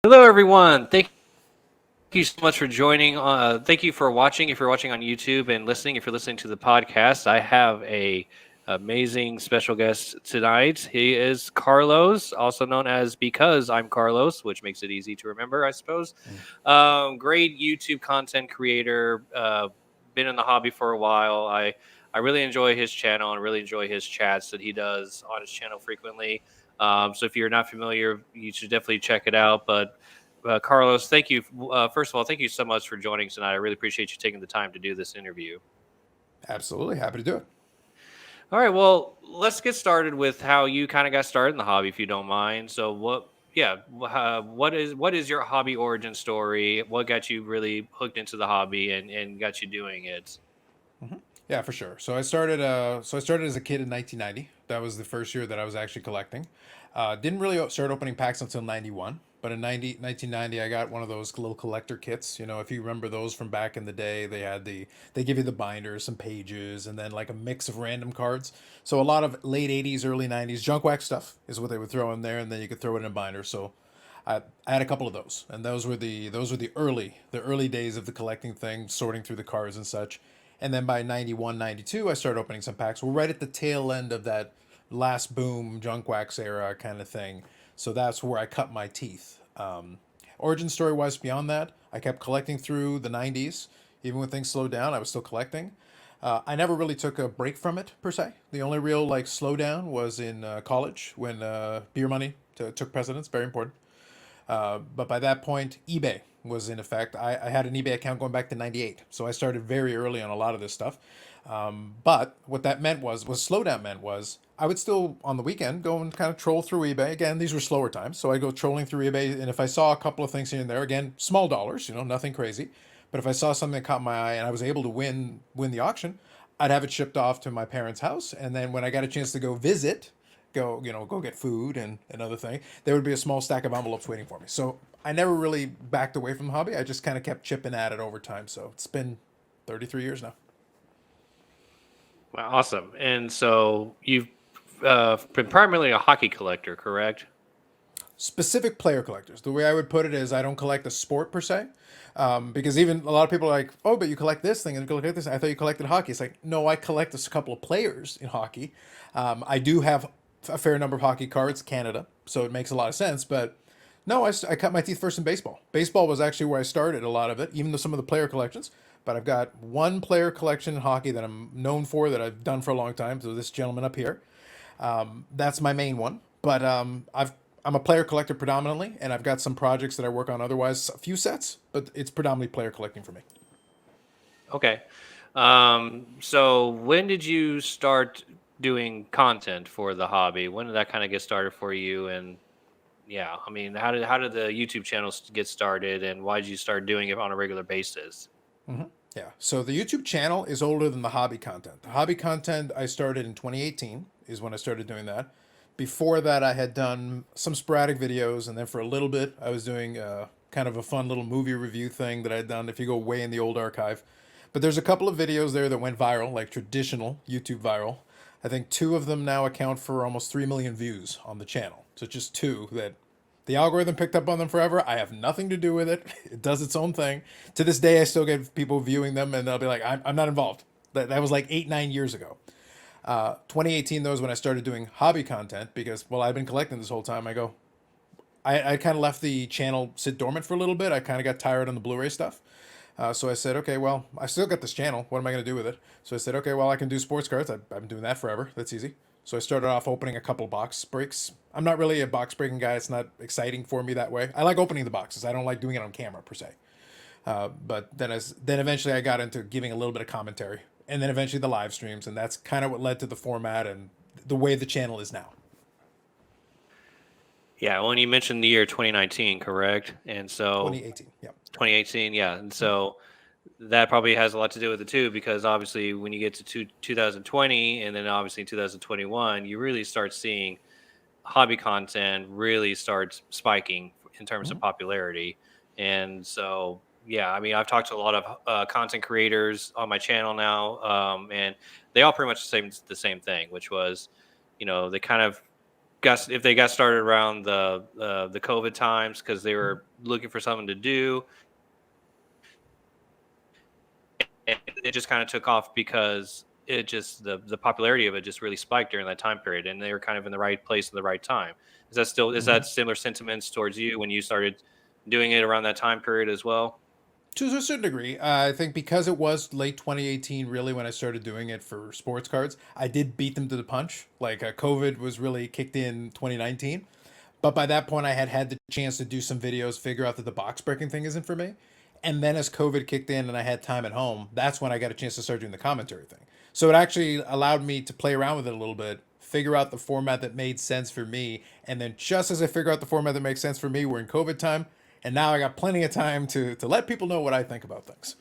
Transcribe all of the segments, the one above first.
Hello, everyone. Thank you so much for joining. Thank you for watching. If you're watching on YouTube and listening, if you're listening to the podcast, I have a amazing special guest tonight. He is Carlos, also known as Because I'm Carlos, which makes it easy to remember, I suppose. Great YouTube content creator. Been in the hobby for a while. I really enjoy his channel and really enjoy his chats that he does on his channel frequently. So if you're not familiar, you should definitely check it out. But Carlos, thank you. First of all, thank you so much for joining tonight. I really appreciate you taking the time to do this interview. Absolutely. Happy to do it. All right, well, let's get started with how you kind of got started in the hobby, if you don't mind. So, what is your hobby origin story? What got you really hooked into the hobby and got you doing it? Yeah, for sure. So I started as a kid in 1990. That was the first year that I was actually collecting. Didn't really start opening packs until 91. But in 1990, I got one of those little collector kits. You know, if you remember those from back in the day, they give you the binders, some pages, and then like a mix of random cards. So a lot of late 80s, early 90s junk wax stuff is what they would throw in there, and then you could throw it in a binder. So I had a couple of those, and those were the early days of the collecting thing, sorting through the cards and such. And then by 91, 92, I started opening some packs. We're right at the tail end of that last boom junk wax era kind of thing. So that's where I cut my teeth. Origin story wise, beyond that, I kept collecting through the 90s. Even when things slowed down, I was still collecting. I never really took a break from it per se. The only real like slowdown was in college when beer money took precedence. Very important. But by that point, eBay was in effect. I had an eBay account going back to 98. So I started very early on a lot of this stuff. But what that meant was slowdown meant was I would still, on the weekend, go and kind of troll through eBay. Again, these were slower times. So I'd go trolling through eBay. And if I saw a couple of things here and there, again, small dollars, nothing crazy. But if I saw something that caught my eye and I was able to win the auction, I'd have it shipped off to my parents' house. And then when I got a chance to go visit, go get food and other thing, there would be a small stack of envelopes waiting for me. So I never really backed away from the hobby. I just kind of kept chipping at it over time. So it's been 33 years now. Wow, awesome. And so you've been primarily a hockey collector, correct? Specific player collectors. The way I would put it is I don't collect the sport per se. Because even a lot of people are like, oh, but you collect this thing and you collect this. I thought you collected hockey. It's like, no, I collect a couple of players in hockey. I do have a fair number of hockey cards, Canada, so it makes a lot of sense. But no, I cut my teeth first in baseball. Baseball was actually where I started a lot of it, even though some of the player collections. But I've got one player collection in hockey that I'm known for that I've done for a long time. So this gentleman up here, that's my main one. But I'm a player collector predominantly, and I've got some projects that I work on otherwise, a few sets, but it's predominantly player collecting for me. Okay. So when did you start doing content for the hobby? When did that kind of get started for you? And yeah, I mean, how did the YouTube channels get started, and why did you start doing it on a regular basis? Yeah. So the YouTube channel is older than the hobby content. The hobby content I started in 2018 is when I started doing that. Before that, I had done some sporadic videos, and then for a little bit, I was doing kind of a fun little movie review thing that I'd done if you go way in the old archive. But there's a couple of videos there that went viral, like traditional YouTube viral. I think two of them now account for almost 3 million views on the channel. So just two that the algorithm picked up on them forever. I have nothing to do with it. It does its own thing. To this day, I still get people viewing them, and they'll be like, I'm not involved. That was like 8, 9 years ago. 2018, though, is when I started doing hobby content because, well, I've been collecting this whole time. I kind of left the channel sit dormant for a little bit. I kind of got tired on the Blu ray stuff. So I said, okay, well, I still got this channel. What am I going to do with it? So I said, okay, well, I can do sports cards. I've been doing that forever. That's easy. So I started off opening a couple box breaks. I'm not really a box breaking guy. It's not exciting for me that way. I like opening the boxes. I don't like doing it on camera per se. But then eventually I got into giving a little bit of commentary, and then eventually the live streams, and that's kind of what led to the format and the way the channel is now. Yeah, well, and you mentioned the year 2019, correct? And so 2018. Yep. 2018, yeah. And so that probably has a lot to do with it too, because obviously when you get to 2020 and then obviously 2021, you really start seeing hobby content really start spiking in terms of Mm-hmm. popularity. And so, yeah, I mean, I've talked to a lot of content creators on my channel now, and they all pretty much the same thing, which was, they kind of if they got started around the COVID times because they Mhm. were looking for something to do, and it just kind of took off because it just the popularity of it just really spiked during that time period, and they were kind of in the right place at the right time. Is Mhm. that similar sentiments towards you when you started doing it around that time period as well? To a certain degree, I think because it was late 2018, really, when I started doing it for sports cards, I did beat them to the punch. Like COVID was really kicked in 2019. But by that point, I had had the chance to do some videos, figure out that the box breaking thing isn't for me. And then as COVID kicked in and I had time at home, that's when I got a chance to start doing the commentary thing. So it actually allowed me to play around with it a little bit, figure out the format that made sense for me. And then just as I figure out the format that makes sense for me, we're in COVID time. And now I got plenty of time to let people know what I think about things.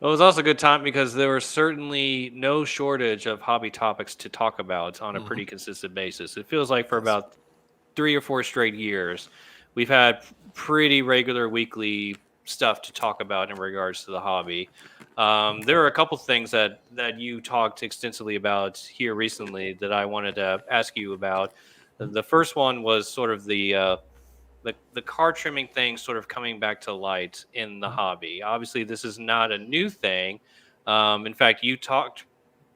It was also a good time because there was certainly no shortage of hobby topics to talk about on a Mm-hmm. pretty consistent basis. It feels like for Yes. about 3 or 4 straight years, we've had pretty regular weekly stuff to talk about in regards to the hobby. There are a couple things that you talked extensively about here recently that I wanted to ask you about. The first one was sort of the car trimming thing sort of coming back to light in the hobby. Obviously, this is not a new thing. In fact, you talked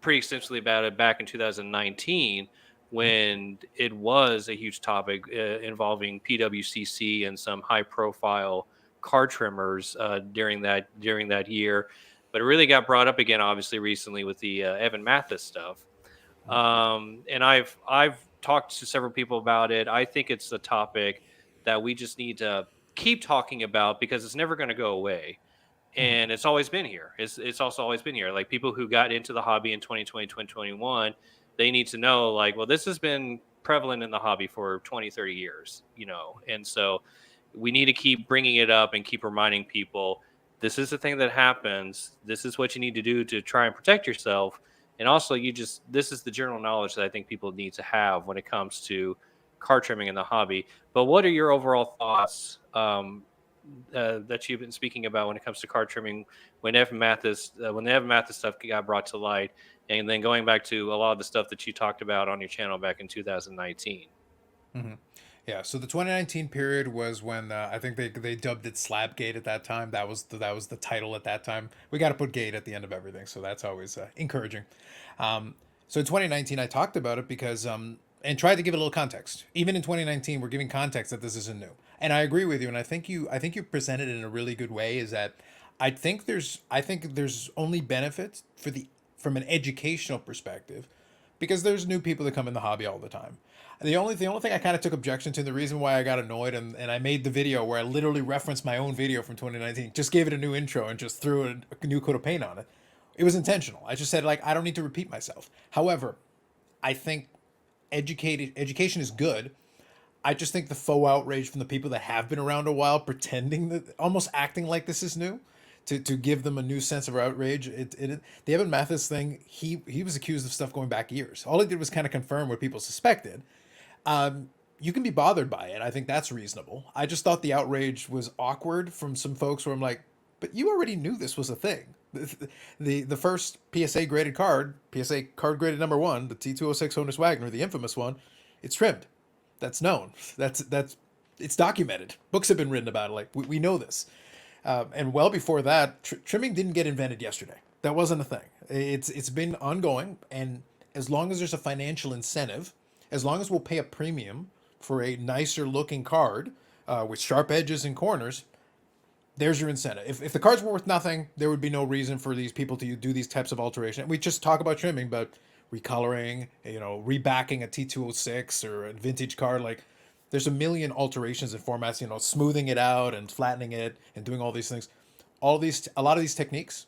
pretty extensively about it back in 2019 when it was a huge topic involving PWCC and some high profile car trimmers during that year. But it really got brought up again, obviously, recently with the Evan Mathis stuff. And I've talked to several people about it. I think it's a topic that we just need to keep talking about because it's never going to go away, Mm-hmm. and it's always been here. It's also always been here. Like people who got into the hobby in 2020, 2021, they need to know like, well, this has been prevalent in the hobby for 20, 30 years, you know. And so we need to keep bringing it up and keep reminding people this is the thing that happens. This is what you need to do to try and protect yourself. And also, this is the general knowledge that I think people need to have when it comes to car trimming in the hobby. But what are your overall thoughts that you've been speaking about when it comes to car trimming when the Evan Mathis stuff got brought to light, and then going back to a lot of the stuff that you talked about on your channel back in 2019? Mm-hmm. Yeah, so the 2019 period was when I think they dubbed it Slabgate at that time. That was the title at that time. We got to put gate at the end of everything, so that's always encouraging. So in 2019, I talked about it because and tried to give a little context. Even in 2019, we're giving context that this isn't new, and I agree with you. And I think you presented it in a really good way. Is that I think there's only benefit for the from an educational perspective because there's new people that come in the hobby all the time. The only thing I kind of took objection to, the reason why I got annoyed and I made the video where I literally referenced my own video from 2019, just gave it a new intro and just threw a new coat of paint on it. It was intentional. I just said like I don't need to repeat myself. However, I think education is good. I just think the faux outrage from the people that have been around a while, pretending that, almost acting like this is new, to give them a new sense of outrage. The Evan Mathis thing, he was accused of stuff going back years. All he did was kind of confirm what people suspected. You can be bothered by it. I think that's reasonable. I just thought the outrage was awkward from some folks where I'm like, but you already knew this was a thing. The first PSA graded card, PSA card graded number one, the T206 Honus Wagner, the infamous one, it's trimmed. That's known. That's it's documented. Books have been written about it. Like we know this. And well before that, trimming didn't get invented yesterday. That wasn't a thing. It's been ongoing, and as long as there's a financial incentive, as long as we'll pay a premium for a nicer looking card with sharp edges and corners, there's your incentive. If the cards were worth nothing, there would be no reason for these people to do these types of alteration. We just talk about trimming, but recoloring, rebacking a T206 or a vintage card, like there's a million alterations and formats, smoothing it out and flattening it and doing all these things. A lot of these techniques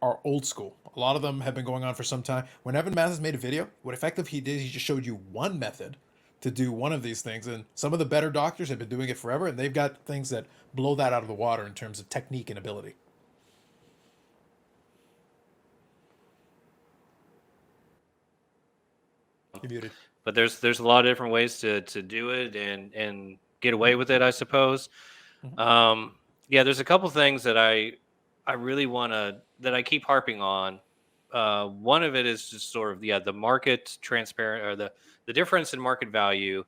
are old school. A lot of them have been going on for some time. When Evan Mathis made a video, what effective he did, he just showed you one method to do one of these things. And some of the better doctors have been doing it forever, and they've got things that blow that out of the water in terms of technique and ability. You're muted. But there's a lot of different ways to do it and get away with it, I suppose. Mm-hmm. Yeah, there's a couple things that I really want to that I keep harping on. One of it is just sort of the market transparent or the difference in market value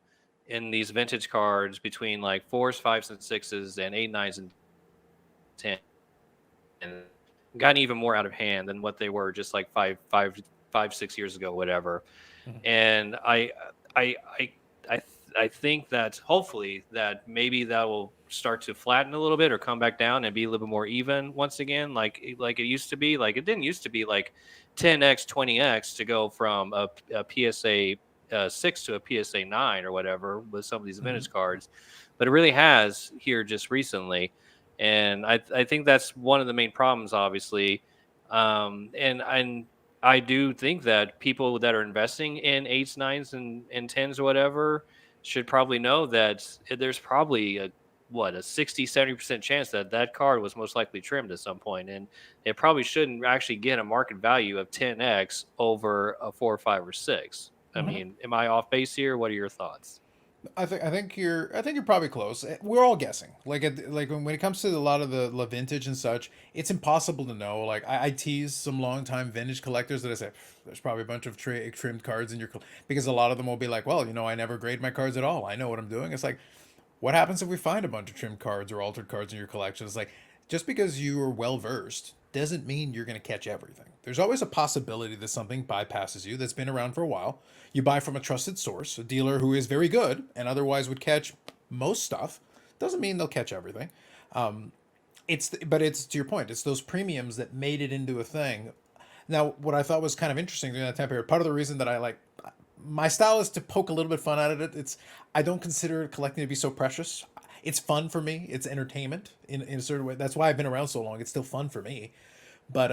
in these vintage cards between like fours, fives, and sixes, and eight, nines, and ten gotten even more out of hand than what they were just like 6 years ago, whatever. Mhm. And I, I, I, I think that hopefully that maybe that will start to flatten a little bit or come back down and be a little bit more even once again, like it used to be. Like it didn't used to be like 10x, 20x to go from a PSA 6 to a PSA 9 or whatever with some of these Mhm. vintage cards, but it really has here just recently, and I think that's one of the main problems, obviously. And I do think that people that are investing in eights, nines, and tens or whatever should probably know that there's probably a 60-70% chance that that card was most likely trimmed at some point, and it probably shouldn't actually get a market value of 10x over a four or five or six. I Mhm. mean, am I off base here? What are your thoughts? I think you're probably close. We're all guessing. Like when it comes to a lot of the vintage and such, it's impossible to know. Like I tease some longtime vintage collectors that I say there's probably a bunch of trimmed cards in because a lot of them will be like, well, I never grade my cards at all. I know what I'm doing. It's like, what happens if we find a bunch of trimmed cards or altered cards in your collection? It's like, just because you are well versed doesn't mean you're going to catch everything. There's always a possibility that something bypasses you that's been around for a while. You buy from a trusted source, a dealer who is very good and otherwise would catch most stuff. Doesn't mean they'll catch everything. But it's to your point. It's those premiums that made it into a thing. Now, what I thought was kind of interesting during that time period, part of the reason that I like my style is to poke a little bit fun out of it. I don't consider collecting to be so precious. It's fun for me. It's entertainment in a certain way. That's why I've been around so long. It's still fun for me. But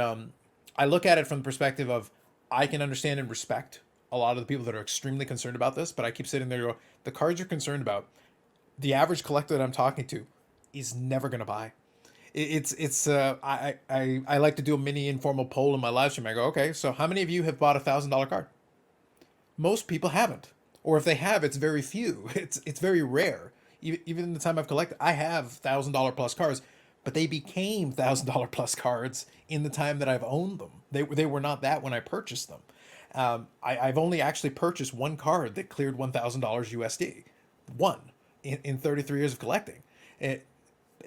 I look at it from the perspective of I can understand and respect a lot of the people that are extremely concerned about this. But I keep sitting there and go, the cards you're concerned about, the average collector that I'm talking to is never going to buy. It's I like to do a mini informal poll in my live stream. I go, okay, so how many of you have bought $1,000 card? Most people haven't, or if they have, it's very few. It's very rare. Even in the time I've collected, I have $1,000 plus cards, but they became $1,000 plus cards in the time that I've owned them. They were not that when I purchased them. I've only actually purchased one card that cleared $1,000 USD, one in 33 years of collecting. It,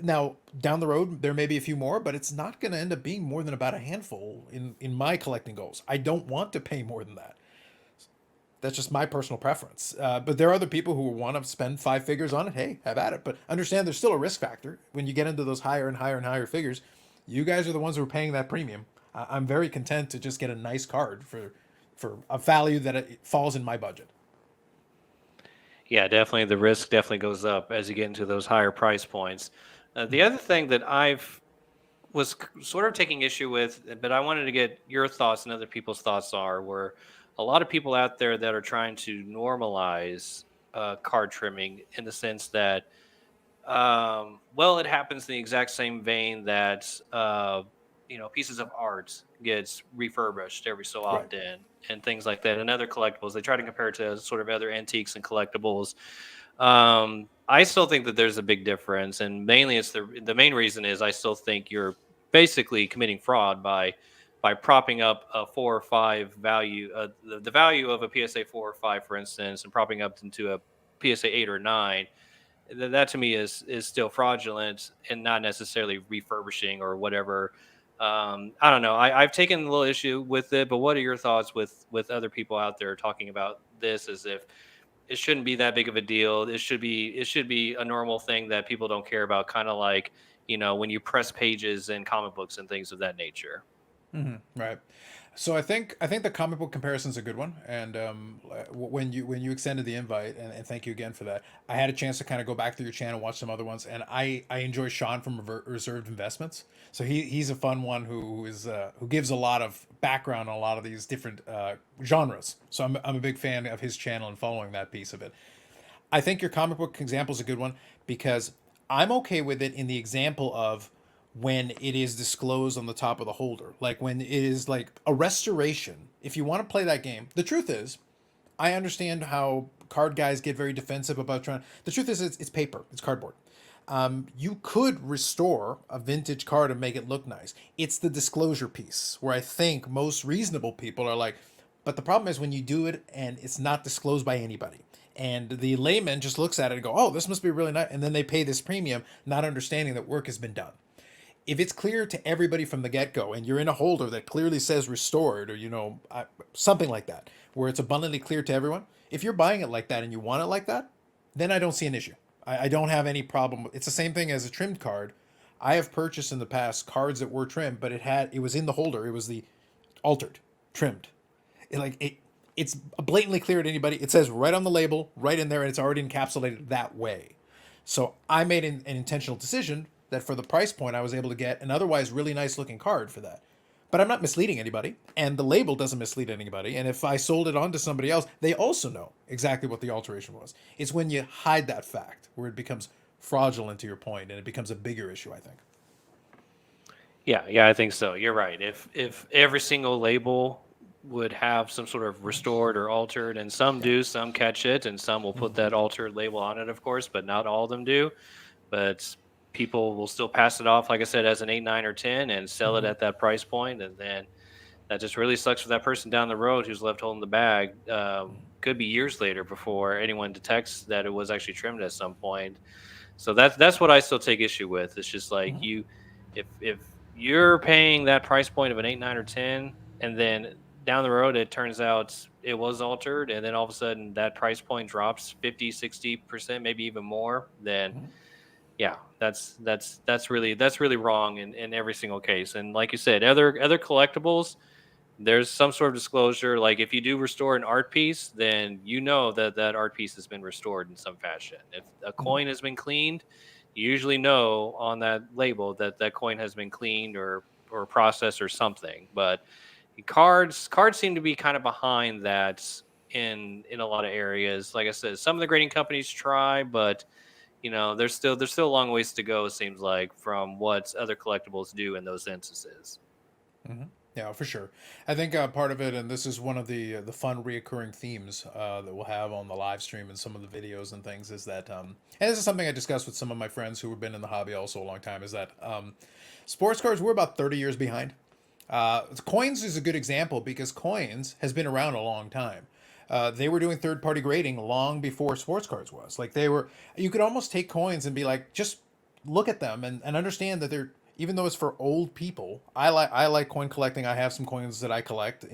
Now down the road there may be a few more, but it's not going to end up being more than about a handful in my collecting goals. I don't want to pay more than that. That's just my personal preference. But there are other people who want to spend five figures on it. Hey, have at it. But understand there's still a risk factor when you get into those higher and higher and higher figures. You guys are the ones who are paying that premium. I'm very content to just get a nice card for a value that it falls in my budget. Yeah, definitely. The risk definitely goes up as you get into those higher price points. The Mhm. other thing that sort of taking issue with, but I wanted to get your thoughts and other people's thoughts were a lot of people out there that are trying to normalize card trimming in the sense that well, it happens in the exact same vein that pieces of art gets refurbished every so Right. often and things like that, and other collectibles. They try to compare it to sort of other antiques and collectibles. I still think that there's a big difference, and mainly it's the main reason is I still think you're basically committing fraud by propping up a four or five value, the value of a PSA 4 or 5, for instance, and propping up into a PSA 8 or 9. That to me is still fraudulent and not necessarily refurbishing or whatever. I don't know. I've taken a little issue with it, but what are your thoughts with other people out there talking about this as if it shouldn't be that big of a deal? It should be a normal thing that people don't care about, kind of like when you press pages in comic books and things of that nature. Right. So I think the comic book comparison is a good one, and when you extended the invite, and thank you again for that. I had a chance to kind of go back through your channel, watch some other ones, and I enjoy Sean from Reserved Investments. So he's a fun one who gives a lot of background on a lot of these different genres. So I'm a big fan of his channel and following that piece of it. I think your comic book example is a good one because I'm okay with it in the example of when it is disclosed on the top of the holder. Like when it is like a restoration. If you want to play that game, the truth is, I understand how card guys get very defensive about trying. The truth is, it's paper, it's cardboard. You could restore a vintage card and make it look nice. It's the disclosure piece where I think most reasonable people are like, But the problem is when you do it and it's not disclosed by anybody. And the layman just looks at it and go, oh, this must be really nice. And then they pay this premium, not understanding that work has been done. If it's clear to everybody from the get-go and you're in a holder that clearly says restored or something like that, where it's abundantly clear to everyone, if you're buying it like that and you want it like that, then I don't see an issue. I don't have any problem. It's the same thing as a trimmed card. I have purchased in the past cards that were trimmed, but it was in the holder. It was the altered, trimmed. It's blatantly clear to anybody. It says right on the label, right in there, and it's already encapsulated that way. So I made an intentional decision that for the price point, I was able to get an otherwise really nice looking card for that. But I'm not misleading anybody, and the label doesn't mislead anybody. And if I sold it on to somebody else, they also know exactly what the alteration was. It's when you hide that fact where it becomes fraudulent, to your point, and it becomes a bigger issue, I think. Yeah, I think so. You're right. If every single label would have some sort of restored or altered, and some do, some catch it, and some will put that altered label on it, of course, but not all of them do. But people will still pass it off, like I said, as an 8, 9, or 10, and sell it at that price point, and then that just really sucks for that person down the road who's left holding the bag. Could be years later before anyone detects that it was actually trimmed at some point. So that's what I still take issue with. It's just like if you're paying that price point of an 8, 9, or 10, and then down the road it turns out it was altered, and then all of a sudden that price point drops 50, 60%, maybe even more, then yeah, that's really wrong in every single case. And like you said, other collectibles, there's some sort of disclosure. Like if you do restore an art piece, then you know that that art piece has been restored in some fashion. If a coin has been cleaned, you usually know on that label that that coin has been cleaned or processed or something. But cards seem to be kind of behind that in a lot of areas. Like I said, some of the grading companies try, but there's still a long ways to go. It seems like from what other collectibles do in those instances. Yeah, for sure. I think part of it, and this is one of the fun reoccurring themes that we'll have on the live stream and some of the videos and things, is that, and this is something I discussed with some of my friends who have been in the hobby also a long time, is that sports cards, we're about 30 years behind. Coins is a good example because coins has been around a long time. They were doing third party grading long before sports cards was. Like you could almost take coins and be like, just look at them and understand that they're, even though it's for old people. I like coin collecting. I have some coins that I collect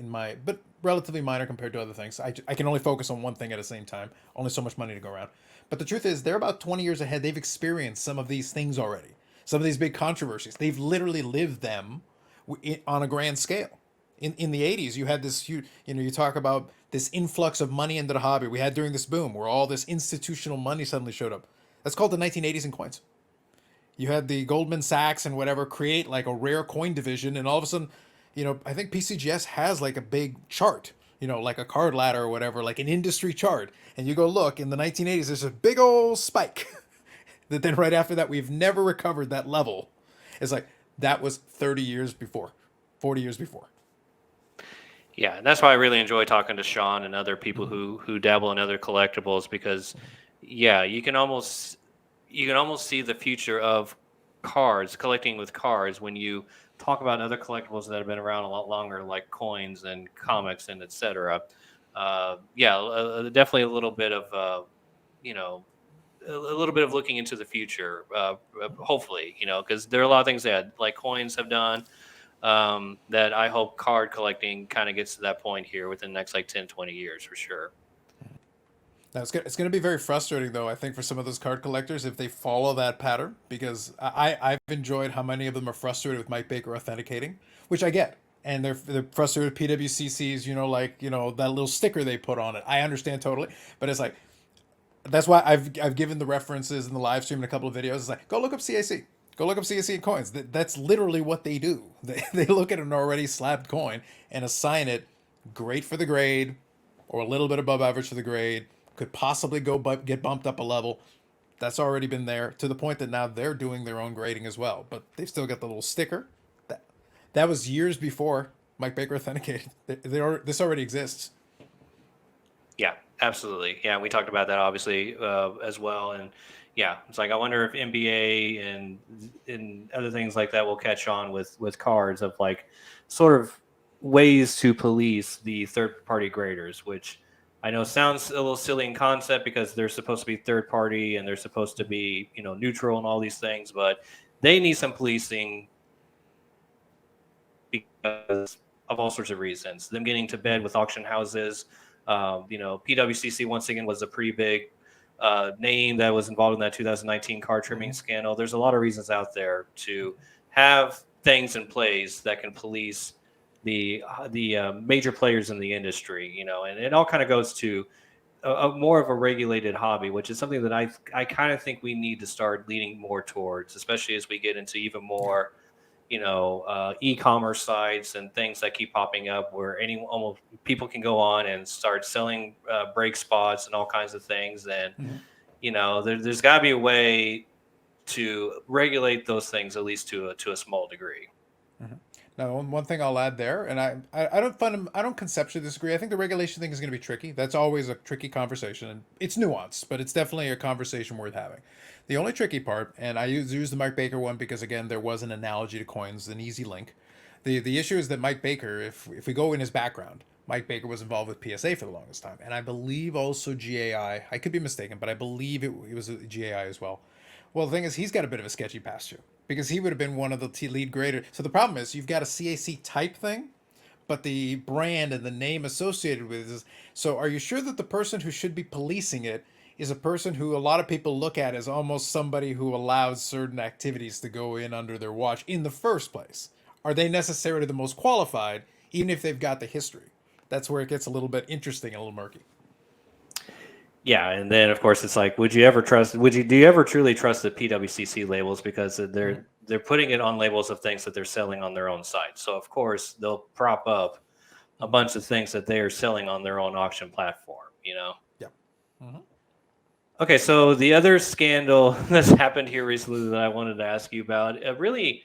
but relatively minor compared to other things. I can only focus on one thing at the same time. Only so much money to go around. But the truth is, they're about 20 years ahead. They've experienced some of these things already. Some of these big controversies. They've literally lived them on a grand scale. In the 80s, you had this huge, you talk about this influx of money into the hobby we had during this boom where all this institutional money suddenly showed up. That's called the 1980s in coins. You had the Goldman Sachs and whatever create like a rare coin division, and all of a sudden, I think PCGS has like a big chart, like a card ladder or whatever, like an industry chart. And you go look in the 1980s, there's a big old spike that then right after that we've never recovered that level. It's like that was 30 years before, 40 years before. Yeah, and that's why I really enjoy talking to Sean and other people who dabble in other collectibles, because yeah, you can almost see the future of cards, collecting with cards, when you talk about other collectibles that have been around a lot longer, like coins and comics and etc. Yeah, definitely a little bit of you know a little bit of looking into the future. Hopefully, because there are a lot of things that like coins have done, that I hope card collecting kind of gets to that point here within the next like 10, 20 years for sure. Now it's going to be very frustrating though. I think for some of those card collectors if they follow that pattern, because I've enjoyed how many of them are frustrated with Mike Baker authenticating, which I get, and they're frustrated with PWCCs. That little sticker they put on it. I understand totally, but it's like that's why I've given the references in the live stream in a couple of videos. It's like go look up CAC. Go look up CAC and coins. That's literally what they do. They look at an already slabbed coin and assign it great for the grade or a little bit above average for the grade. Could possibly get bumped up a level. That's already been there to the point that now they're doing their own grading as well. But they've still got the little sticker. That was years before Mike Baker authenticated. This already exists. Yeah, absolutely. Yeah, we talked about that obviously as well, and yeah, it's like I wonder if NBA and other things like that will catch on with cards of like sort of ways to police the third party graders, which I know sounds a little silly in concept because they're supposed to be third party and they're supposed to be, neutral and all these things, but they need some policing because of all sorts of reasons. Them getting to bed with auction houses. PWCC once again was a pretty big name that was involved in that 2019 car trimming scandal. There's a lot of reasons out there to have things in place that can police the major players in the industry. And it all kind of goes to a more of a regulated hobby, which is something that I kind of think we need to start leaning more towards, especially as we get into even more e-commerce sites and things that keep popping up where almost people can go on and start selling brake spots and all kinds of things. And, there's got to be a way to regulate those things, at least to a small degree. Now, one thing I'll add there, and I don't conceptually disagree. I think the regulation thing is going to be tricky. That's always a tricky conversation, and it's nuanced, but it's definitely a conversation worth having. The only tricky part, and I use the Mike Baker one because again there was an analogy to coins, an easy link. The issue is that Mike Baker, if we go in his background, Mike Baker was involved with PSA for the longest time, and I believe also GAI. I could be mistaken, but I believe it was a GAI as well. Well, the thing is, he's got a bit of a sketchy past too, because he would have been one of the lead graders. So the problem is, you've got a CAC type thing, but the brand and the name associated with it is. So are you sure that the person who should be policing it is a person who a lot of people look at as almost somebody who allows certain activities to go in under their watch in the first place? Are they necessarily the most qualified, even if they've got the history? That's where it gets a little bit interesting and a little murky. Yeah, and then of course it's like, do you ever truly trust the PWCC labels, because they're putting it on labels of things that they're selling on their own site. So of course they'll prop up a bunch of things that they are selling on their own auction platform. Yeah. Okay, so the other scandal that's happened here recently that I wanted to ask you about, a really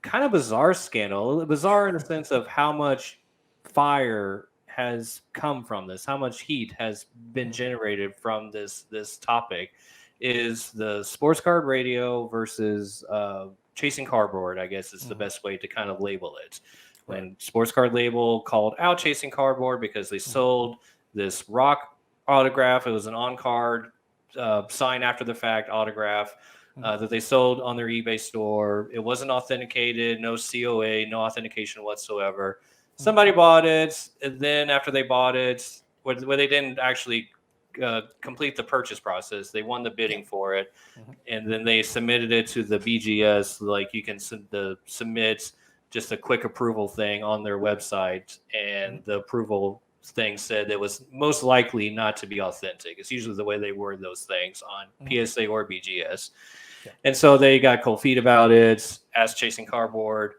kind of bizarre scandal, bizarre in the sense of how much fire has come from this, how much heat has been generated from this topic, is the sports card radio versus chasing cardboard, I guess is the best way to kind of label it. When Sports Card Label called out Chasing Cardboard because they sold this rock autograph, it was an on-card sign after the fact autograph that they sold on their eBay store. It wasn't authenticated, no COA, no authentication whatsoever. Somebody bought it, and then after they bought it, where they didn't actually complete the purchase process, they won the bidding for it, and then they submitted it to the BGS. Like, you can submit just a quick approval thing on their website, and the approval thing said it was most likely not to be authentic. It's usually the way they word those things on PSA or BGS. Yeah. And so they got cold feet about it, asked Chasing Cardboard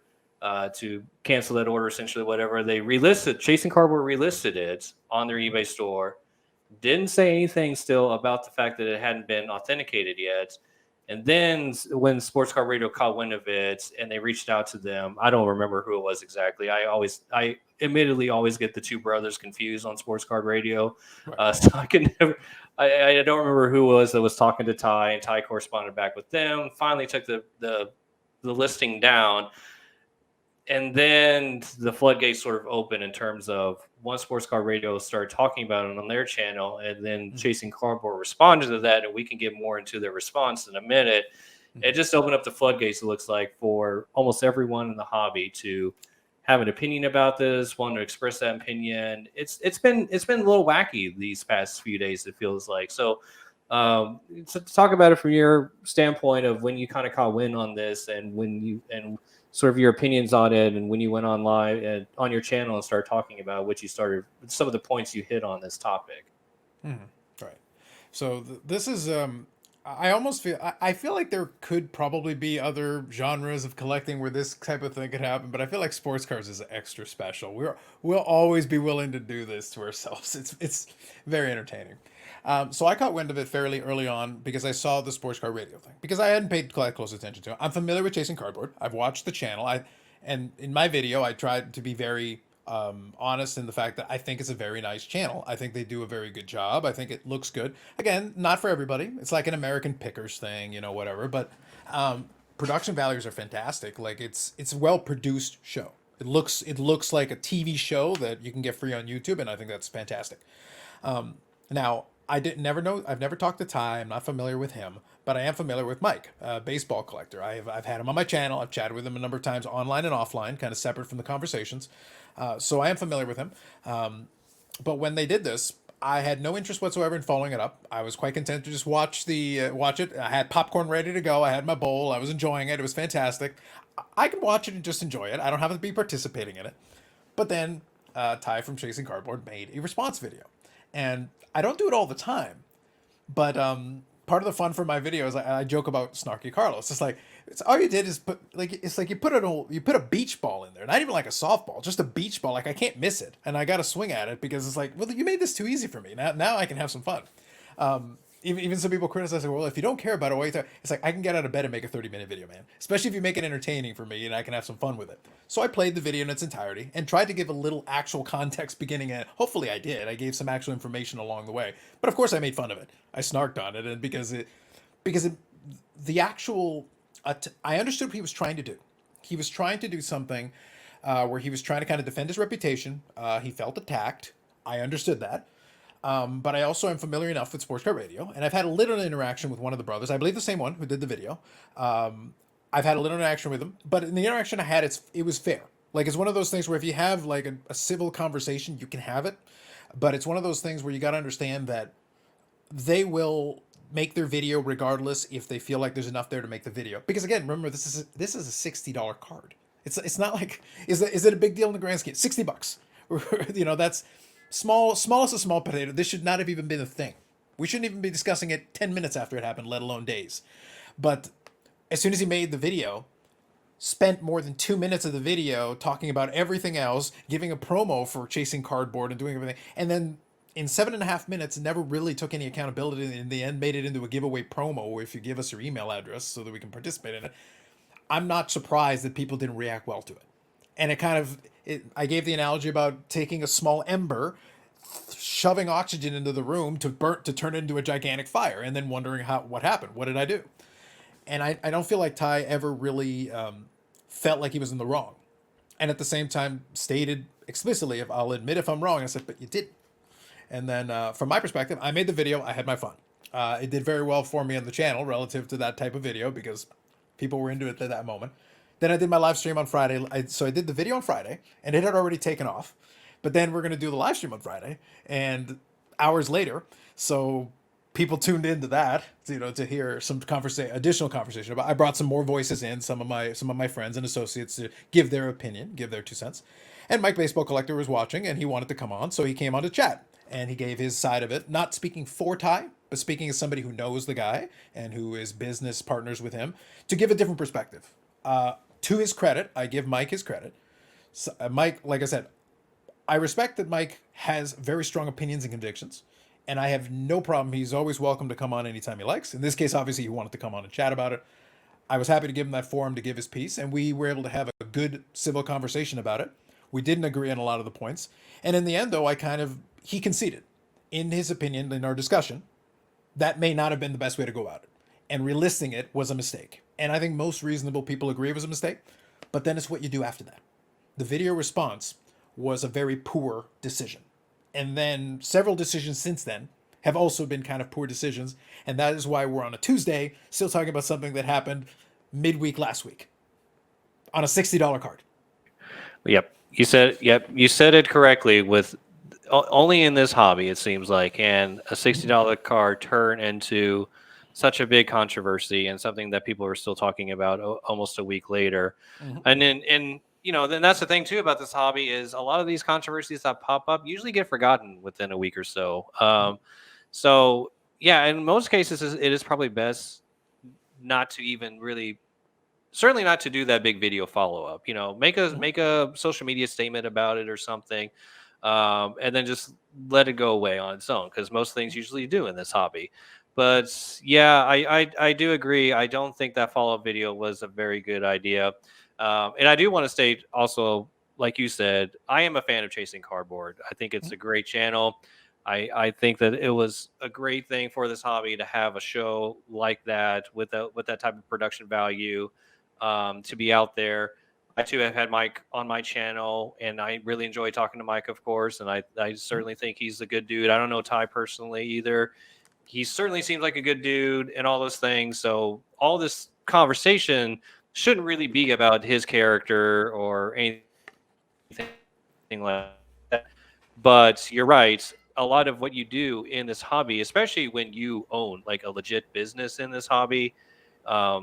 to cancel that order, essentially, whatever. They relisted, Chasing Cardboard relisted it on their eBay store. Didn't say anything still about the fact that it hadn't been authenticated yet. And then when Sports Card Radio caught wind of it and they reached out to them, I don't remember who it was exactly. I admittedly always get the two brothers confused on Sports Card Radio. So I don't remember who it was that was talking to Ty, and Ty corresponded back with them, finally took the listing down. And then the floodgates sort of opened in terms of once Sports Card Radio started talking about it on their channel, and then Chasing Cardboard responded to that, and we can get more into their response in a minute. It just opened up the floodgates, it looks like, for almost everyone in the hobby to have an opinion about this, want to express that opinion. It's been a little wacky these past few days, it feels like. So to talk about it from your standpoint of when you kind of caught wind on this, and sort of your opinions on it, and when you went on live and on your channel and started talking about what you started, some of the points you hit on this topic. Right. So this is, I feel like there could probably be other genres of collecting where this type of thing could happen, but I feel like sports cards is extra special. We'll always be willing to do this to ourselves. It's very entertaining. So I caught wind of it fairly early on because I saw the Sports Card Radio thing, because I hadn't paid quite close attention to it. I'm familiar with Chasing Cardboard. I've watched the channel. And in my video, I tried to be very honest in the fact that I think it's a very nice channel. I think they do a very good job. I think it looks good. Again, not for everybody. It's like an American Pickers thing, whatever. But production values are fantastic. Like, it's a well-produced show. It looks like a TV show that you can get free on YouTube, and I think that's fantastic. Now, I didn't never know. I've never talked to Ty. I'm not familiar with him, but I am familiar with Mike, baseball collector. I've had him on my channel. I've chatted with him a number of times online and offline, kind of separate from the conversations. So I am familiar with him. But when they did this, I had no interest whatsoever in following it up. I was quite content to just watch it. I had popcorn ready to go. I had my bowl. I was enjoying it. It was fantastic. I can watch it and just enjoy it. I don't have to be participating in it. But then Ty from Chasing Cardboard made a response video, and I don't do it all the time. But part of the fun for my videos, I joke about Snarky Carlos. It's like it's all you did is you put a beach ball in there, not even like a softball, just a beach ball. Like I can't miss it, and I got to swing at it because it's like, well, you made this too easy for me. Now I can have some fun. Even some people criticize, like, well, if you don't care about it, why you it's like I can get out of bed and make a 30-minute video, man. Especially if you make it entertaining for me and I can have some fun with it. So I played the video in its entirety and tried to give a little actual context beginning and hopefully I did. I gave some actual information along the way. But of course I made fun of it. I snarked on it, and because the actual I understood what he was trying to do. He was trying to do something where he was trying to kind of defend his reputation. He felt attacked. I understood that. But I also am familiar enough with Sports Car Radio, and I've had a little interaction with one of the brothers. I believe the same one who did the video. I've had a little interaction with him, but in the interaction I had, it was fair. Like it's one of those things where if you have like a civil conversation, you can have it, but it's one of those things where you got to understand that they will make their video regardless if they feel like there's enough there to make the video. Because again, remember this is a $60 card. It's not like is it a big deal in the grand scheme? $60. That's smallest of small potato. This should not have even been a thing. We shouldn't even be discussing it 10 minutes after it happened, let alone days. But as soon as he made the video, spent more than 2 minutes of the video talking about everything else, giving a promo for Chasing Cardboard and doing everything, and then in 7.5 minutes never really took any accountability, and in the end made it into a giveaway promo if you give us your email address so that we can participate in it. I'm not surprised that people didn't react well to it. And I gave the analogy about taking a small ember, shoving oxygen into the room to turn it into a gigantic fire, and then wondering what happened. What did I do? And I don't feel like Ty ever really felt like he was in the wrong. And at the same time stated explicitly, if I'll admit if I'm wrong, I said, but you didn't. And then from my perspective, I made the video. I had my fun. It did very well for me on the channel relative to that type of video because people were into it at that moment. Then I did my live stream on Friday. So I did the video on Friday, and it had already taken off. But then we're going to do the live stream on Friday, and hours later, so people tuned into that, to hear some additional conversation about. I brought some more voices in, some of my friends and associates to give their opinion, give their 2 cents. And Mike Baseball Collector was watching, and he wanted to come on, so he came on to chat, and he gave his side of it, not speaking for Ty, but speaking as somebody who knows the guy and who is business partners with him, to give a different perspective. To his credit, I give Mike his credit. So, Mike, like I said, I respect that Mike has very strong opinions and convictions, and I have no problem. He's always welcome to come on anytime he likes. In this case, obviously, he wanted to come on and chat about it. I was happy to give him that forum to give his piece, and we were able to have a good civil conversation about it. We didn't agree on a lot of the points, and in the end, though, he conceded, in his opinion, in our discussion, that may not have been the best way to go about it, and relisting it was a mistake. And I think most reasonable people agree it was a mistake, but then it's what you do after that. The video response was a very poor decision. And then several decisions since then have also been kind of poor decisions. And that is why we're on a Tuesday still talking about something that happened midweek last week on a $60 card. Yep. You said it correctly. With only in this hobby, it seems like, and a $60 card turned into such a big controversy and something that people are still talking about almost a week later. Mm-hmm. And then that's the thing too about this hobby is a lot of these controversies that pop up usually get forgotten within a week or so. So yeah, in most cases, it is probably best not to even really, certainly not to do that big video follow up. Make a social media statement about it or something, and then just let it go away on its own, because most things usually do in this hobby. But yeah, I do agree. I don't think that follow-up video was a very good idea. And I do want to state also, like you said, I am a fan of Chasing Cardboard. I think it's a great channel. I think that it was a great thing for this hobby to have a show like that with that type of production value, to be out there. I too have had Mike on my channel, and I really enjoy talking to Mike, of course. And I Mhm. certainly think he's a good dude. I don't know Ty personally either. He certainly seems like a good dude and all those things. So all this conversation shouldn't really be about his character or anything like that. But you're right. A lot of what you do in this hobby, especially when you own like a legit business in this hobby, a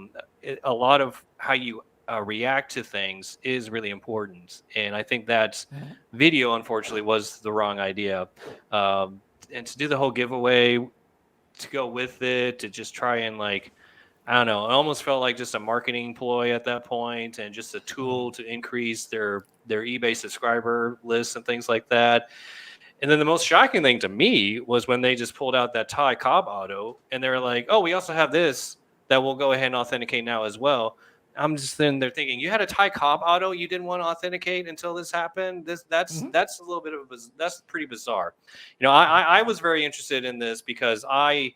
lot of how you react to things is really important. And I think that Mhm. video, unfortunately, was the wrong idea. Um, and to do the whole giveaway, to go with it, to just try and like, I don't know, it almost felt like just a marketing ploy at that point and just a Mhm. tool to increase their eBay subscriber lists and things like that. And then the most shocking thing to me was when they just pulled out that Ty Cobb auto and they were like, "Oh, we also have this that will go ahead and authenticate now as well." I'm just then they're thinking, "You had a Ty Cobb auto, you didn't want to authenticate until this happened." Mhm. That's a little bit of that's pretty bizarre. You know, I was very interested in this because I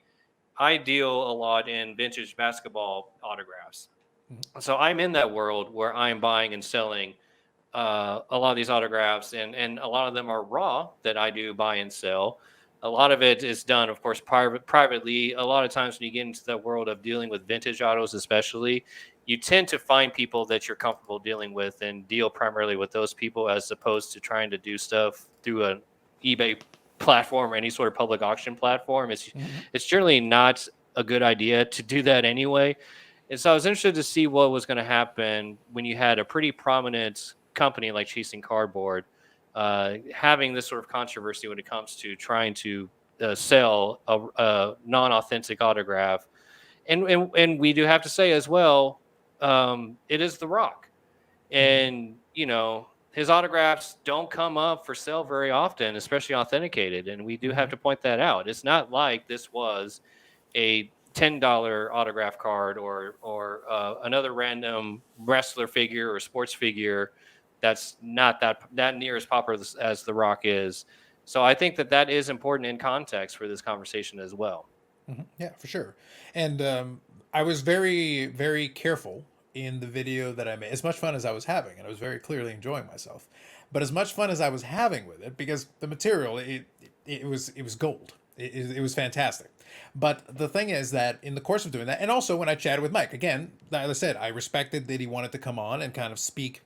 deal a lot in vintage basketball autographs. Mhm. So I'm in that world where I'm buying and selling a lot of these autographs, and a lot of them are raw that I do buy and sell. A lot of it is done, of course, privately. A lot of times when you get into the world of dealing with vintage autos, especially, you tend to find people that you're comfortable dealing with and deal primarily with those people as opposed to trying to do stuff through an eBay platform or any sort of public auction platform. Mhm. It's generally not a good idea to do that anyway. And so I was interested to see what was going to happen when you had a pretty prominent company like Chasing Cardboard having this sort of controversy when it comes to trying to sell a non-authentic autograph. And we do have to say as well, it is The Rock, Mhm. and you know his autographs don't come up for sale very often, especially authenticated. And we do have Mhm. to point that out. It's not like this was a $10 autograph card or another random wrestler figure or sports figure that's not that near as popular as The Rock is. So I think that that is important in context for this conversation as well. Mhm. Yeah, for sure. And I was very, very careful in the video that I made. As much fun as I was having, and I was very clearly enjoying myself, but as much fun as I was having with it, because the material it was gold. It was fantastic. But the thing is that in the course of doing that, and also when I chatted with Mike, again, as I said, I respected that he wanted to come on and kind of speak,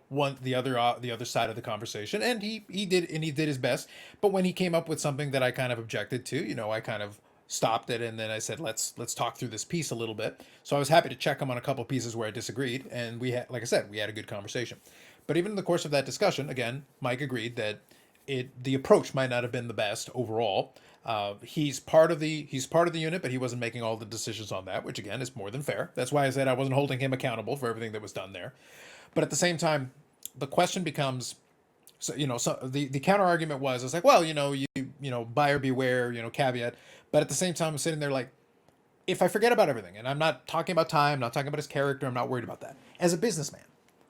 one the other side of the conversation, and he did his best. But when he came up with something that I kind of objected to, I kind of stopped it, and then I said, let's talk through this piece a little bit. So I was happy to check him on a couple pieces where I disagreed, and we had, like I said, we had a good conversation. But even in the course of that discussion, again, Mike agreed that the approach might not have been the best overall. He's part of the unit, but he wasn't making all the decisions on that, which again is more than fair. That's why I said I wasn't holding him accountable for everything that was done there. But at the same time, the question becomes, so the counter argument was, I was like, well, buyer beware, caveat. But at the same time, I'm sitting there like, if I forget about everything, and I'm not talking about time, I'm not talking about his character, I'm not worried about that. As a businessman,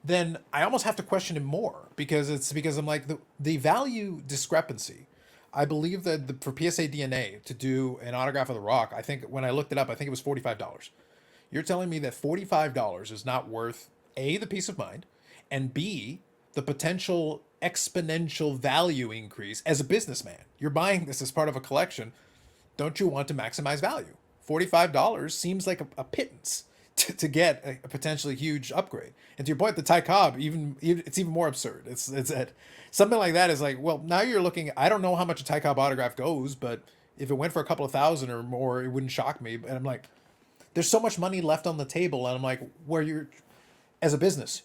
then I almost have to question him more, because I'm like, the value discrepancy. I believe that for PSA DNA to do an autograph of The Rock, I think when I looked it up, I think it was $45. You're telling me that $45 is not worth A, the peace of mind, and B, the potential exponential value increase as a businessman. You're buying this as part of a collection. Don't you want to maximize value? $45 seems like a pittance to get a potentially huge upgrade. And to your point, the Ty Cobb, it's even more absurd. It's at something like that is like, well, now you're looking. I don't know how much a Ty Cobb autograph goes, but if it went for a couple of thousand or more, it wouldn't shock me. And I'm like, there's so much money left on the table, and I'm like, where you're, as a business,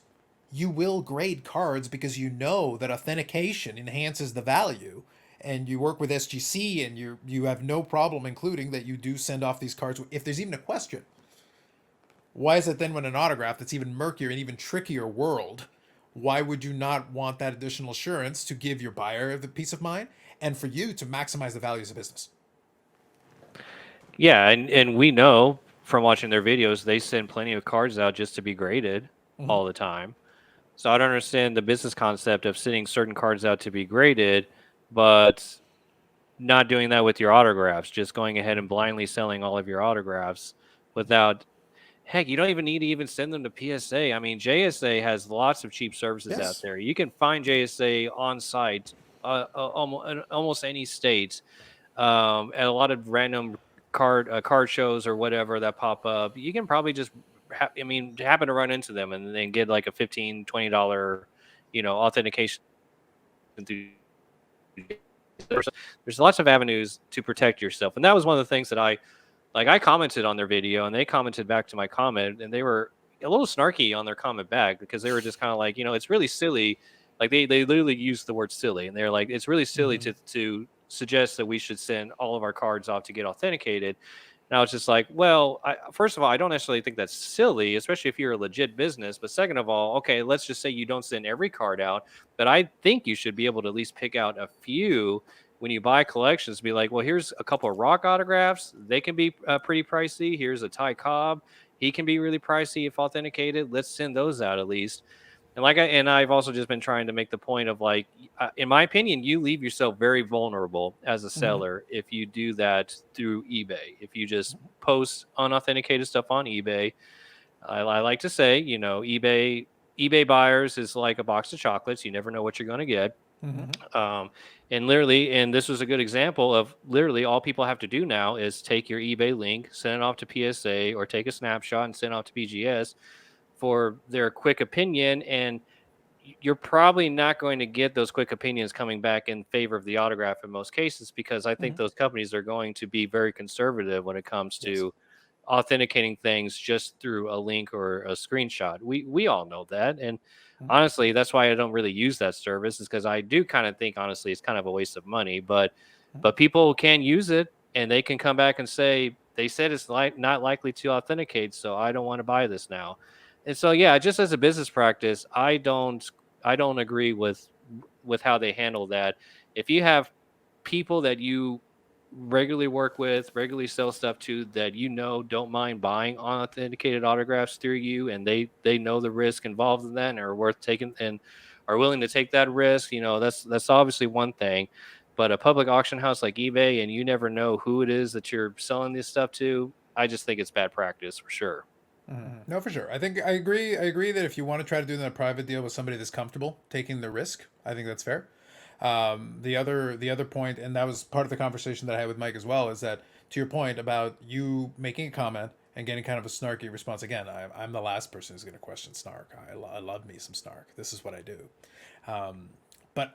you will grade cards because you know that authentication enhances the value, and you work with SGC, and you have no problem including that you do send off these cards if there's even a question. Why is it then when an autograph that's even murkier and even trickier world, why would you not want that additional assurance to give your buyer the peace of mind and for you to maximize the value as a business? Yeah, and we know from watching their videos they send plenty of cards out just to be graded Mm-hmm. all the time. So I don't understand the business concept of sending certain cards out to be graded, but not doing that with your autographs, just going ahead and blindly selling all of your autographs without Heck, you don't even need to even send them to PSA. I mean, JSA has lots of cheap services out Yes. there. You can find JSA on site, almost in almost any state, at a lot of random card shows or whatever that pop up. You can probably just, I mean, happen to run into them and then get like a $15, $20, authentication through. There's lots of avenues to protect yourself, and that was one of the things that I commented on their video, and they commented back to my comment, and they were a little snarky on their comment back because they were just kind of like, it's really silly. Like they literally used the word silly, and they're like, it's really silly Mm-hmm. to suggest that we should send all of our cards off to get authenticated. And I was just like, well, first of all, I don't necessarily think that's silly, especially if you're a legit business. But second of all, okay, let's just say you don't send every card out, but I think you should be able to at least pick out a few when you buy collections. Be like, well, here's a couple of rock autographs. They can be pretty pricey. Here's a Ty Cobb. He can be really pricey if authenticated. Let's send those out at least. And I've also just been trying to make the point of like, in my opinion, you leave yourself very vulnerable as a Mm-hmm. seller if you do that through eBay. If you just post unauthenticated stuff on eBay, I like to say, eBay buyers is like a box of chocolates. You never know what you're going to get. Mm-hmm. Um, and literally, and this was a good example of literally all people have to do now is take your eBay link, send it off to PSA, or take a snapshot and send it off to BGS for their quick opinion. And you're probably not going to get those quick opinions coming back in favor of the autograph in most cases, because I think Mm-hmm. those companies are going to be very conservative when it comes Yes. to authenticating things just through a link or a screenshot. We all know that. And Mm-hmm. honestly, that's why I don't really use that service, is because I do kind of think honestly it's kind of a waste of money. But people can use it, and they can come back and say they said it's not likely to authenticate, so I don't want to buy this now. And so yeah, just as a business practice, I don't agree with how they handle that. If you have people that you regularly work with, regularly sell stuff to, that don't mind buying authenticated autographs through you, and they know the risk involved in that and are worth taking and are willing to take that risk, that's obviously one thing. But a public auction house like eBay, and you never know who it is that you're selling this stuff to, I just think it's bad practice for sure. Mm-hmm. No, for sure. I think I agree. I agree that if you want to try to do that in a private deal with somebody that's comfortable taking the risk, I think that's fair. The other point, and that was part of the conversation that I had with Mike as well, is that to your point about you making a comment and getting kind of a snarky response. Again, I'm the last person who's going to question snark. I love me some snark. This is what I do. But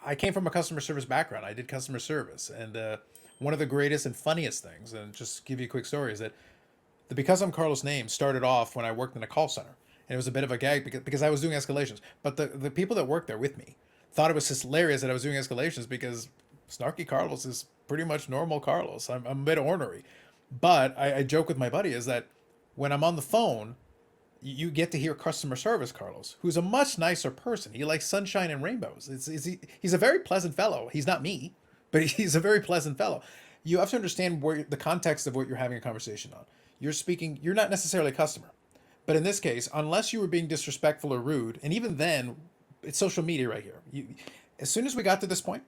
I came from a customer service background. I did customer service, and one of the greatest and funniest things, and just give you a quick story, is that the Because I'm Carlos name started off when I worked in a call center. And it was a bit of a gag because I was doing escalations. But the people that worked there with me thought it was hilarious that I was doing escalations because Snarky Carlos is pretty much normal Carlos. I'm a bit ornery. But I joke with my buddy is that when I'm on the phone, you get to hear customer service Carlos, who's a much nicer person. He likes sunshine and rainbows. He's a very pleasant fellow. He's not me, but he's a very pleasant fellow. You have to understand the context of what you're having a conversation on. You're not necessarily a customer. But in this case, unless you were being disrespectful or rude, and even then, it's social media right here. As soon as we got to this point,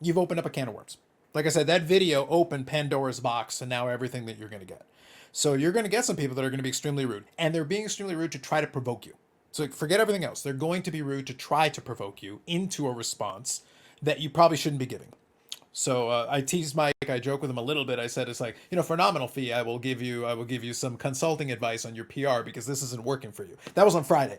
you've opened up a can of worms. Like I said, that video opened Pandora's box, and now everything that you're going to get. So you're going to get some people that are going to be extremely rude, and they're being extremely rude to try to provoke you. So forget everything else. They're going to be rude to try to provoke you into a response that you probably shouldn't be giving. So I teased Mike. I joke with him a little bit. I said, "It's like, for a nominal fee, I will give you some consulting advice on your PR because this isn't working for you." That was on Friday,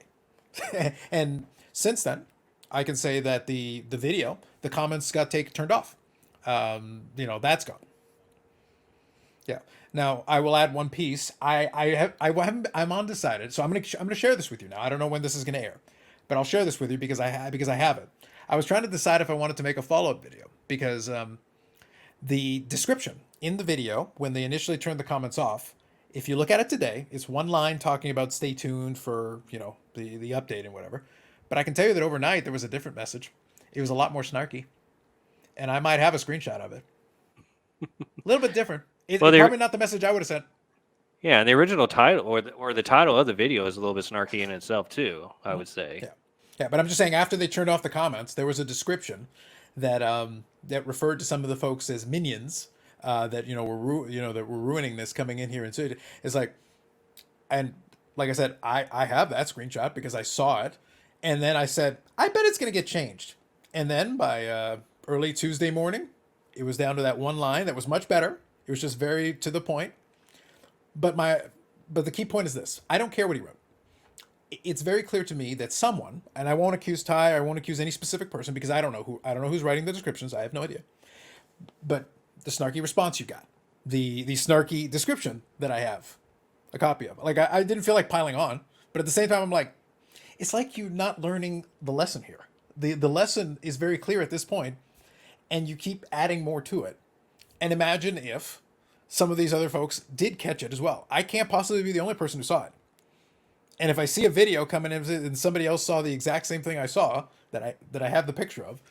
and since then, I can say that the video, the comments got turned off. That's gone. Yeah. Now I will add one piece. I'm undecided, so I'm gonna share this with you now. I don't know when this is gonna air, but I'll share this with you because I have it. I was trying to decide if I wanted to make a follow up video because the description in the video when they initially turned the comments off, if you look at it today, it's one line talking about stay tuned for the update and whatever. But I can tell you that overnight there was a different message. It was a lot more snarky, and I might have a screenshot of it. A little bit different. It's Well, probably not the message I would have sent. yeah, and the original title or the title of the video is a little bit snarky in itself too, I Mm-hmm. would say. Yeah, yeah. But I'm just saying, after they turned off the comments, there was a description that referred to some of the folks as minions that that we're ruining this coming in here, and so it's like, and like I said, I have that screenshot because I saw it, and then I said I bet it's gonna get changed, and then by early Tuesday morning, it was down to that one line that was much better. It was just very to the point. But the key point is this: I don't care what he wrote. It's very clear to me that someone, and I won't accuse Ty, I won't accuse any specific person because I don't know who's writing the descriptions. I have no idea. But the snarky response you got, the snarky description that I have a copy of. Like I didn't feel like piling on, but at the same time I'm like, it's like you not learning the lesson here. The lesson is very clear at this point, and you keep adding more to it. And imagine if some of these other folks did catch it as well. I can't possibly be the only person who saw it. And if I see a video coming in and somebody else saw the exact same thing I saw that I have the picture of,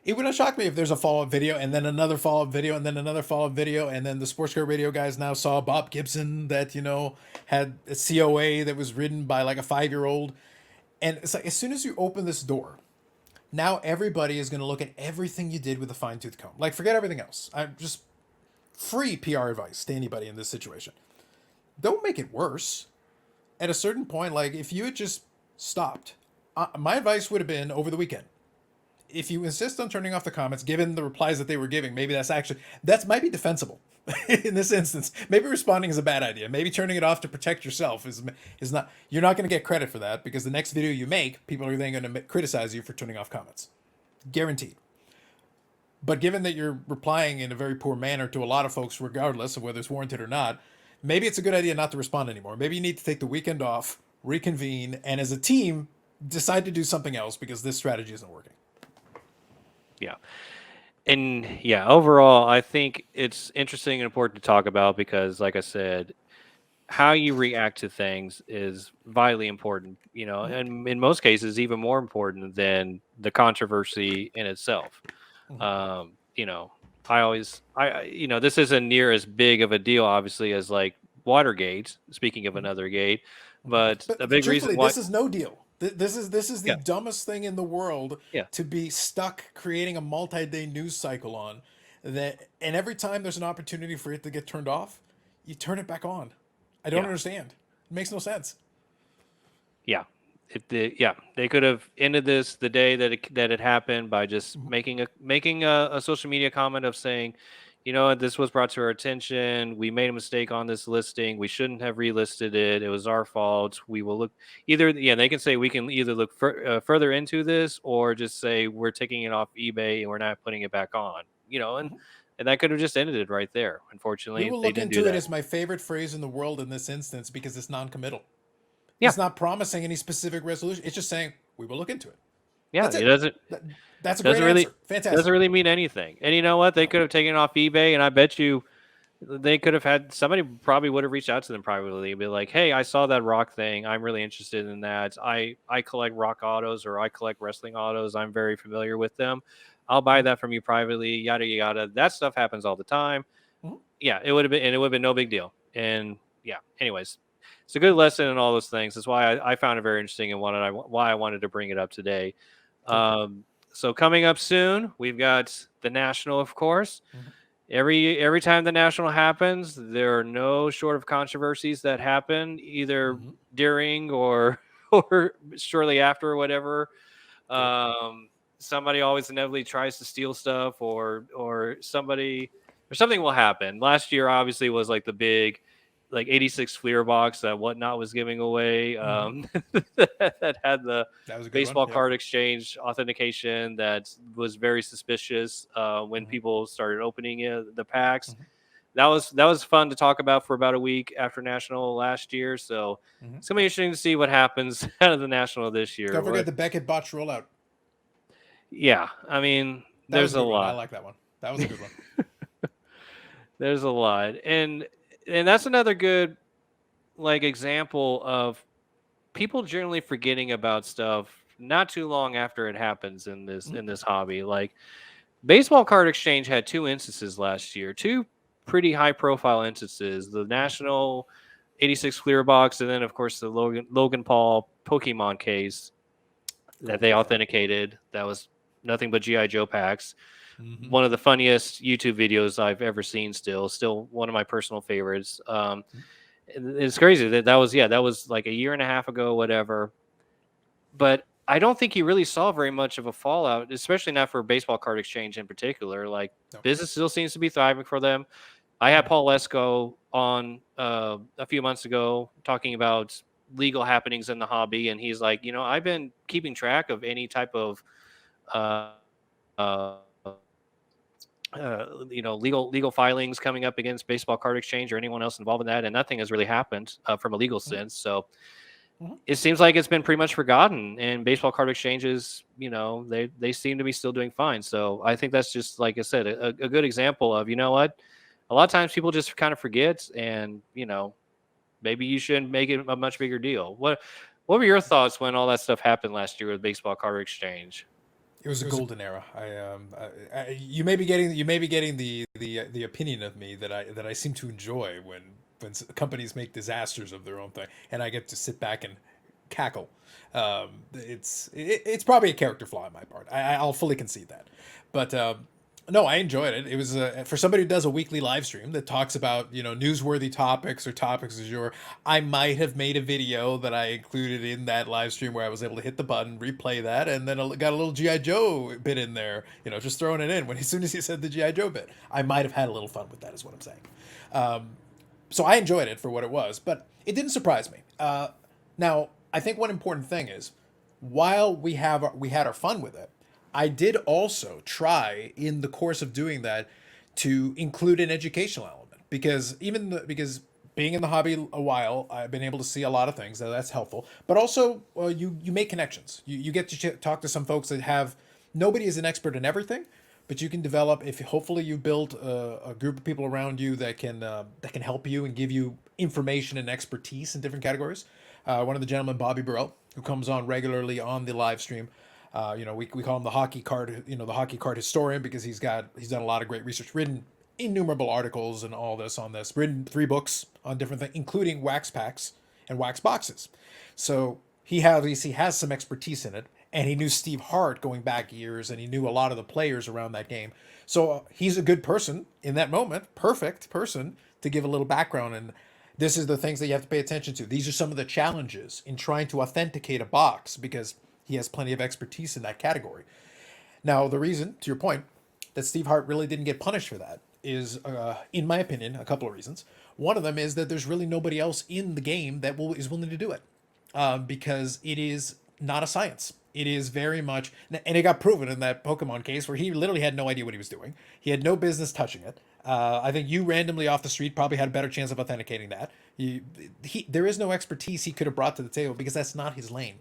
it wouldn't shock me if there's a follow-up video and then another follow-up video and then another follow-up video, and then the Sports Car Radio guys now saw Bob Gibson that had a COA that was ridden by like a 5-year-old. And it's like as soon as you open this door, now everybody is going to look at everything you did with a fine-tooth comb. Like forget everything else. I'm just free PR advice to anybody in this situation. Don't make it worse. At a certain point, like if you had just stopped, my advice would have been over the weekend. If you insist on turning off the comments, given the replies that they were giving, maybe that might be defensible in this instance. Maybe responding is a bad idea. Maybe turning it off to protect yourself is not. You're not going to get credit for that because the next video you make, people are then going to criticize you for turning off comments, guaranteed. But given that you're replying in a very poor manner to a lot of folks, regardless of whether it's warranted or not, maybe it's a good idea not to respond anymore. Maybe you need to take the weekend off, reconvene, and as a team, decide to do something else because this strategy isn't working. Yeah. And yeah, overall, I think it's interesting and important to talk about because, like I said, how you react to things is vitally important, and in most cases, even more important than the controversy in itself. Um, you know, this isn't near as big of a deal, obviously, as like Watergate. Speaking of another gate, but a big reason why this is no deal. This is the yeah, dumbest thing in the world yeah, to be stuck creating a multi-day news cycle on that, and every time there's an opportunity for it to get turned off, you turn it back on. I don't yeah, understand. It makes no sense. yeah. They could have ended this the day that it happened by just making a social media comment of saying, this was brought to our attention. We made a mistake on this listing. We shouldn't have relisted it. It was our fault. We will look they can say we can either look further into this or just say we're taking it off eBay and we're not putting it back on. And that could have just ended it right there. We Unfortunately, will they look didn't do into it that. is my favorite phrase in the world in this instance because it's non-committal. Yeah, It's not promising any specific resolution. It's just saying we will look into it. yeah. That's It it. doesn't. That's a great Doesn't really answer. Fantastic. doesn't really mean anything. And you know what? They could have taken it off eBay, and I bet you they could have had somebody probably would have reached out to them privately and be like, "Hey, I saw that rock thing. I'm really interested in that. I collect rock autos or I collect wrestling autos. I'm very familiar with them. I'll buy that from you privately. Yada yada. That stuff happens all the time. Mhm. Yeah, it would have been no big deal. And yeah, anyways, it's a good lesson in all those things. That's why I found it very interesting and why I wanted to bring it up today. Cool. So coming up soon, we've got the National, of course. Mhm. Every time the National happens, there are no short of controversies that happen either Mhm. during or or shortly after or whatever. Cool. Um, Somebody always inevitably tries to steal stuff or something will happen. Last year obviously was like the big like 86 Fleer box that Whatnot was giving away Mhm. that had the That was a good one. baseball Yep. card exchange authentication that was very suspicious when Mhm. people started opening the packs. Mhm. That was fun to talk about for about a week after National last year. So Mhm. it's gonna be interesting to see what happens out of the National this year. Don't forget the Beckett botch rollout. Yeah, I mean, That was there's a a good one. I lot. like that one. That was a good one. There's a lot, and that's another good like example of people generally forgetting about stuff not too long after it happens in this Mhm. in this hobby. Like baseball card exchange had two instances last year, two pretty high profile instances: the Mhm. National 86 clear box, and then of course the Logan Paul Pokemon case that Cool. they Yeah. authenticated. That was nothing but GI Joe packs. Mm-hmm. one of the funniest YouTube videos I've ever seen. Still one of my personal favorites. It's crazy that was, yeah, that was like a year and a half ago, whatever. But I don't think he really saw very much of a fallout, especially not for baseball card exchange in particular. Like, No. business still seems to be thriving for them. I had Paul Lesko on a few months ago talking about legal happenings in the hobby, and he's like, I've been keeping track of any type of uh, legal filings coming up against baseball card exchange or anyone else involved in that, and nothing has really happened from a legal Mm-hmm. sense. So Mm-hmm. it seems like it's been pretty much forgotten, and baseball card exchanges, they seem to be still doing fine. So I think that's just, like I said, a good example of, what, a lot of times people just kind of forget, and maybe you shouldn't make it a much bigger deal. What were your thoughts when all that stuff happened last year with baseball card exchange? It was a golden era. You may be getting the opinion of me that I seem to enjoy when companies make disasters of their own thing, and I get to sit back and cackle. It's probably a character flaw on my part. I'll fully concede that, but no, I enjoyed it. It was for somebody who does a weekly live stream that talks about newsworthy topics or topics du jour. I might have made a video that I included in that live stream where I was able to hit the button, replay that, and then got a little GI Joe bit in there. Just throwing it in when as soon as he said the GI Joe bit, I might have had a little fun with that. Is what I'm saying. So I enjoyed it for what it was, but it didn't surprise me. Now I think one important thing is while we had our fun with it, I did also try in the course of doing that to include an educational element because being in the hobby a while, I've been able to see a lot of things, so that's helpful. But also, you make connections. You get to talk to some folks that have. Nobody is an expert in everything, but you can develop if hopefully you build a group of people around you that can help you and give you information and expertise in different categories. One of the gentlemen, Bobby Burrell, who comes on regularly on the live stream. We call him the hockey card, the hockey card historian because he's done a lot of great research, written innumerable articles and all this on this, written 3 books on different things, including wax packs and wax boxes. So he has some expertise in it, and he knew Steve Hart going back years, and he knew a lot of the players around that game. So he's a good person in that moment, perfect person to give a little background. And this is the things that you have to pay attention to. These are some of the challenges in trying to authenticate a box because he has plenty of expertise in that category. Now, the reason, to your point, that Steve Hart really didn't get punished for that is, in my opinion, a couple of reasons. One of them is that there's really nobody else in the game that is willing to do it, because it is not a science. It is very much, and it got proven in that Pokemon case where he literally had no idea what he was doing. He had no business touching it. I think you randomly off the street probably had a better chance of authenticating that. There is no expertise he could have brought to the table because that's not his lane.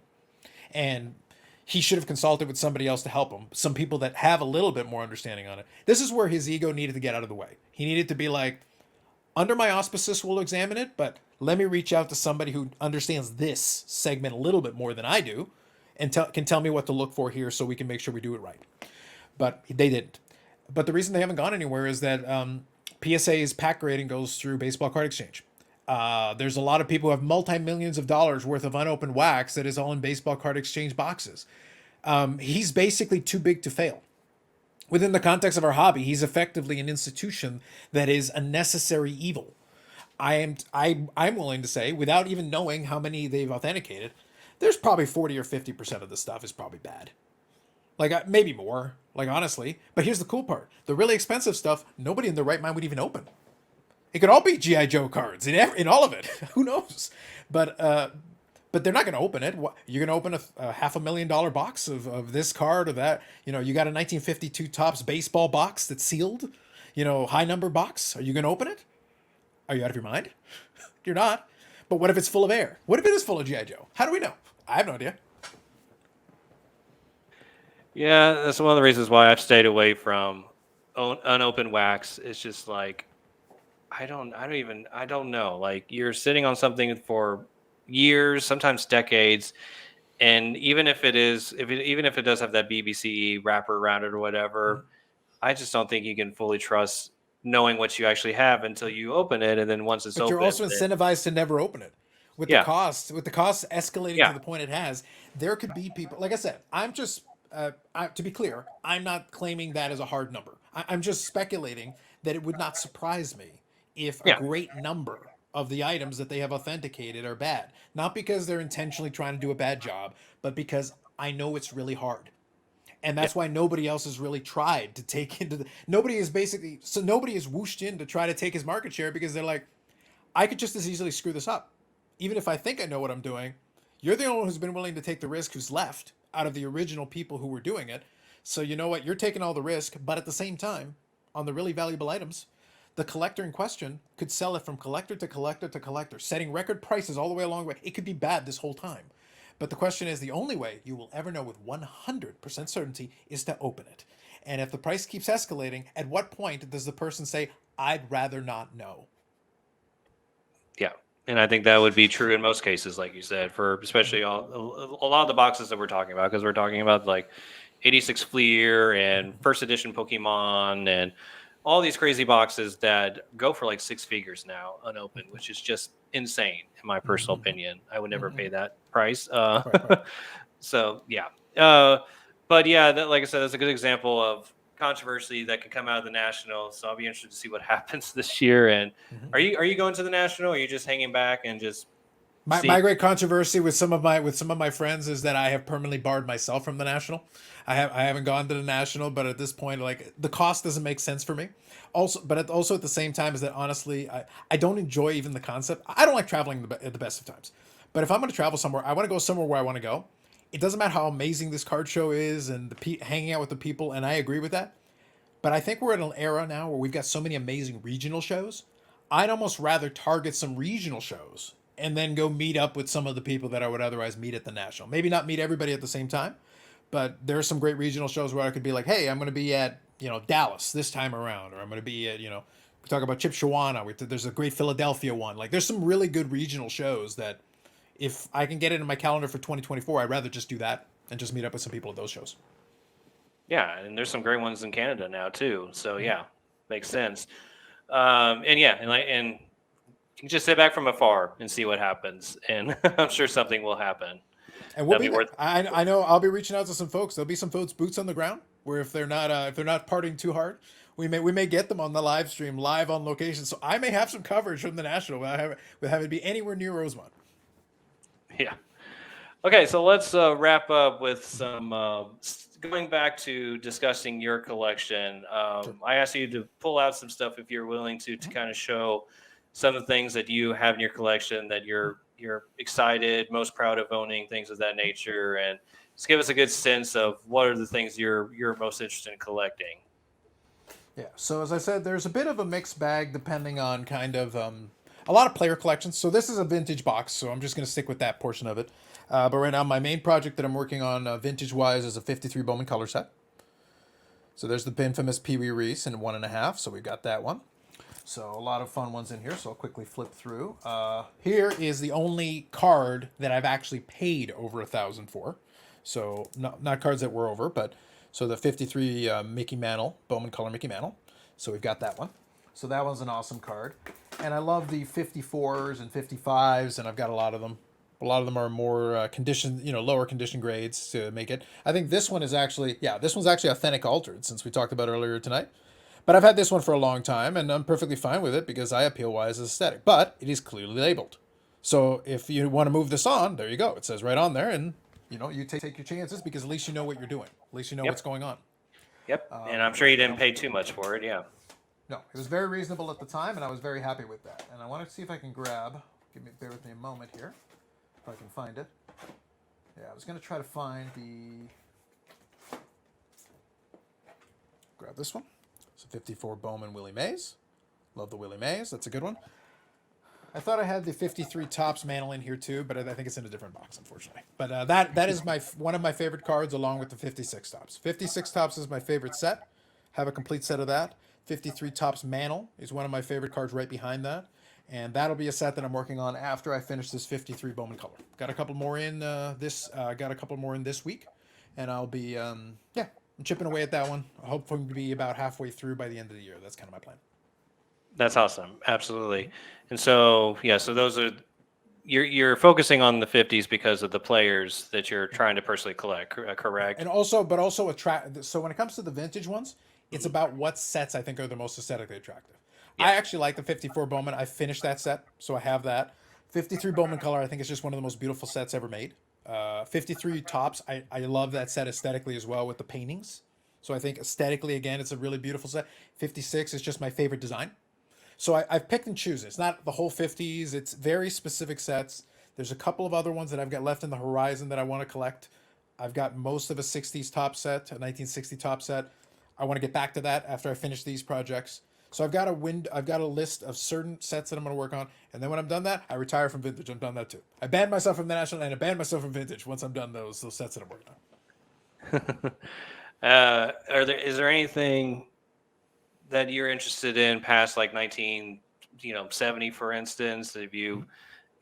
And he should have consulted with somebody else to help him, some people that have a little bit more understanding on it. This is where his ego needed to get out of the way. He needed to be like, under my auspices, we'll examine it, but let me reach out to somebody who understands this segment a little bit more than I do and can tell me what to look for here so we can make sure we do it right. But they didn't. But the reason they haven't gone anywhere is that PSA's pack grading goes through Baseball Card Exchange. There's a lot of people who have multi-millions of dollars worth of unopened wax that is all in Baseball Card Exchange boxes. He's basically too big to fail. Within the context of our hobby, he's effectively an institution that is a necessary evil. I'm willing to say, without even knowing how many they've authenticated, there's probably 40 or 50% of the stuff is probably bad. Like, maybe more, like, honestly. But here's the cool part. The really expensive stuff, nobody in their right mind would even open. It could all be GI Joe cards in all of it. Who knows? But they're not going to open it. You're going to open a $500,000 box of this card or that. You got a 1952 Topps baseball box that's sealed. High number box. Are you going to open it? Are you out of your mind? You're not. But what if it's full of air? What if it is full of GI Joe? How do we know? I have no idea. Yeah, that's one of the reasons why I've stayed away from unopened wax. It's just like, I don't know. Like, you're sitting on something for years, sometimes decades, and even if it does have that BBC wrapper around it or whatever, I just don't think you can fully trust knowing what you actually have until you open it, and then once it's But open, you're also incentivized to never open it. With the yeah, cost escalating yeah, to the point it has, there could be people. Like I said, I'm just To be clear, I'm not claiming that as a hard number. I'm just speculating that it would not surprise me if a Yeah. great number of the items that they have authenticated are bad. Not because they're intentionally trying to do a bad job, but because I know it's really hard. And Yeah. that's why nobody else has really tried to take into the. Nobody is basically. So nobody is whooshed in to try to take his market share because they're like, I could just as easily screw this up. Even if I think I know what I'm doing, you're the only one who's been willing to take the risk who's left out of the original people who were doing it. So you know what? You're taking all the risk, but at the same time, on the really valuable items, the collector in question could sell it from collector to collector to collector, setting record prices all the way along the way. It could be bad this whole time. But the question is the only way you will ever know with 100% certainty is to open it. And if the price keeps escalating, at what point does the person say, I'd rather not know? Yeah. And I think that would be true in most cases, like you said, for especially a lot of the boxes that we're talking about, because we're talking about like 86 Fleer and first edition Pokemon and all these crazy boxes that go for like six figures now unopened, which is just insane in my personal opinion. I would never pay that price. Right. So yeah. Uh, but yeah, like I said, that's a good example of controversy that could come out of the national. So I'll be interested to see what happens this year. And are you going to the national? Or are you just hanging back and just see? My great controversy with some of my friends is that I have permanently barred myself from the national. I haven't gone to the national, but at this point, like the cost doesn't make sense for me. Also, but also at the same time is that honestly, I don't enjoy even the concept. I don't like traveling at the best of times. But if I'm going to travel somewhere, I want to go somewhere where I want to go. It doesn't matter how amazing this card show is and hanging out with the people, and I agree with that. But I think we're in an era now where we've got so many amazing regional shows. I'd almost rather target some regional shows and then go meet up with some of the people that I would otherwise meet at the national. Maybe not meet everybody at the same time, but there are some great regional shows where I could be like, hey, I'm going to be at Dallas this time around, or I'm going to be at we talk about Chip Shawana. There's a great Philadelphia one. Like there's some really good regional shows that if I can get it in my calendar for 2024, I'd rather just do that and just meet up with some people at those shows. Yeah, and there's some great ones in Canada now too. So yeah, makes sense. And yeah, and you can just sit back from afar and see what happens, and I'm sure something will happen. And we'll That'd be be there. worth. I know I'll be reaching out to some folks. There'll be some folks boots on the ground where if they're not partying too hard, we may get them on the live stream live on location. So I may have some coverage from the national without having to be anywhere near Rosemont. Yeah. Okay, so let's wrap up with some going back to discussing your collection. Sure. I asked you to pull out some stuff if you're willing to kind of show some of the things that you have in your collection that you're excited, most proud of owning, things of that nature, and just give us a good sense of what are the things you're most interested in collecting. Yeah. So as I said, there's a bit of a mixed bag depending on kind of a lot of player collections. So this is a vintage box, so I'm just going to stick with that portion of it. But right now, my main project that I'm working on vintage wise is a 53 Bowman color set. So there's the infamous Pee Wee Reese in 1.5. So we've got that one. So a lot of fun ones in here. So I'll quickly flip through. Here is the only card that I've actually paid over 1,000 for. So not cards that were over, but so the 53 Mickey Mantle, Bowman color Mickey Mantle. So we've got that one. So that one's an awesome card. And I love the 54s and 55s, and I've got a lot of them. A lot of them are more condition, lower condition grades to make it. I think this one is actually, this one's actually authentic altered since we talked about earlier tonight. But I've had this one for a long time, and I'm perfectly fine with it because I appeal why as aesthetic. But it is clearly labeled. So if you want to move this on, there you go. It says right on there, and you take your chances because at least you know what you're doing. At least you know what's going on. Yep, and I'm sure you didn't pay too much for it. Yeah. No, it was very reasonable at the time, and I was very happy with that. And I want to see if I can grab. Bear with me a moment here, if I can find it. Yeah, I was going to try to find the. Grab this one. It's a 54 Bowman Willie Mays. Love the Willie Mays. That's a good one. I thought I had the 53 Topps Mantle in here too, but I think it's in a different box, unfortunately. But that is one of my favorite cards, along with the 56 Topps. 56 Topps is my favorite set. Have a complete set of that. 53 Topps Mantle is one of my favorite cards right behind that. And that'll be a set that I'm working on after I finish this 53 Bowman color. Got a couple more in this week. And I'll be, I'm chipping away at that one. Hopefully to be about halfway through by the end of the year. That's kind of my plan. That's awesome. Absolutely. And so, yeah, so those are, you're focusing on the 50s because of the players that you're trying to personally collect, correct? And also, but also attract. So when it comes to the vintage ones, it's Mhm. about what sets I think are the most aesthetically attractive. I Yeah. actually like the 54 Bowman. I finished that set, so I have that. 53 Bowman color, I think it's just one of the most beautiful sets ever made. 53 tops, I love that set aesthetically as well with the paintings. So I think aesthetically, again, it's a really beautiful set. 56 is just my favorite design. So I've picked and chosen. It's not the whole 50s. It's very specific sets. There's a couple of other ones that I've got left in the horizon that I want to collect. I've got most of a 60s top set, a 1960 top set. I want to get back to that after I finish these projects. So I've got a list of certain sets that I'm going to work on, and then when I'm done that, I retire from vintage. I'm done that too. I banned myself from the national and I banned myself from vintage once I'm done those sets that I'm working on. Is there anything that you're interested in past like 70, for instance? If you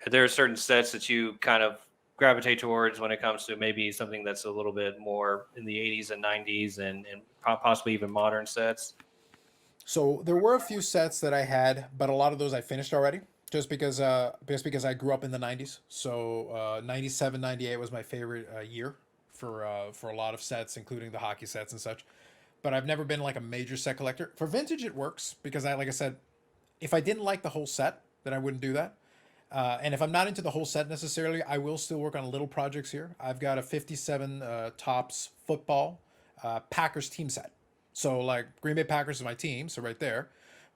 there are certain sets that you kind of gravitate towards when it comes to maybe something that's a little bit more in the 80s and 90s and possibly even modern sets. So there were a few sets that I had, but a lot of those I finished already. Just because I grew up in the 90s. So 97, 98 was my favorite year for a lot of sets, including the hockey sets and such. But I've never been like a major set collector. For vintage, it works because like I said, if I didn't like the whole set, then I wouldn't do that. And if I'm not into the whole set necessarily, I will still work on little projects here. I've got a 57 tops football Packers team set. So like Green Bay Packers is my team, so right there.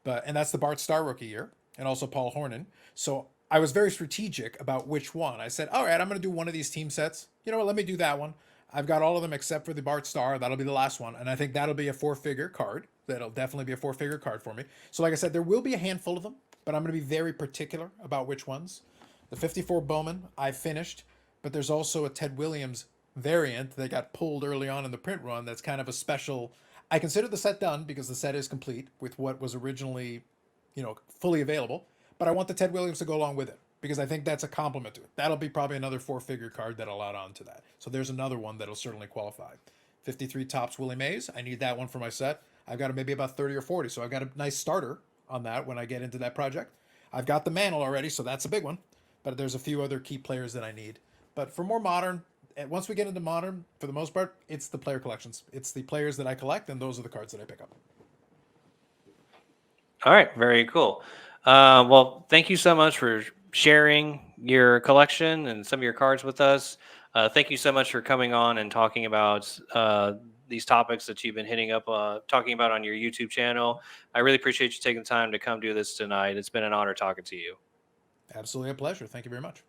And that's the Bart Starr rookie year, and also Paul Hornan. So I was very strategic about which one. I said, all right, I'm going to do one of these team sets. You know what? Let me do that one. I've got all of them except for the Bart Starr. That'll be the last one, and I think that'll be a four-figure card. That'll definitely be a four-figure card for me. So like I said, there will be a handful of them, but I'm going to be very particular about which ones. The 54 Bowman I finished, but there's also a Ted Williams variant that got pulled early on in the print run. That's kind of a special. I consider the set done because the set is complete with what was originally, fully available. But I want the Ted Williams to go along with it because I think that's a compliment to it. That'll be probably another four-figure card that'll add on to that. So there's another one that'll certainly qualify. 53 tops Willie Mays. I need that one for my set. I've got maybe about 30 or 40, so I've got a nice starter on that when I get into that project. I've got the mantle already, so that's a big one. But there's a few other key players that I need. But for more modern, once we get into modern, for the most part, it's the player collections. It's the players that I collect, and those are the cards that I pick up. All right, very cool. Well, thank you so much for sharing your collection and some of your cards with us. Thank you so much for coming on and talking about these topics that you've been talking about on your YouTube channel. I really appreciate you taking the time to come do this tonight. It's been an honor talking to you. Absolutely a pleasure. Thank you very much.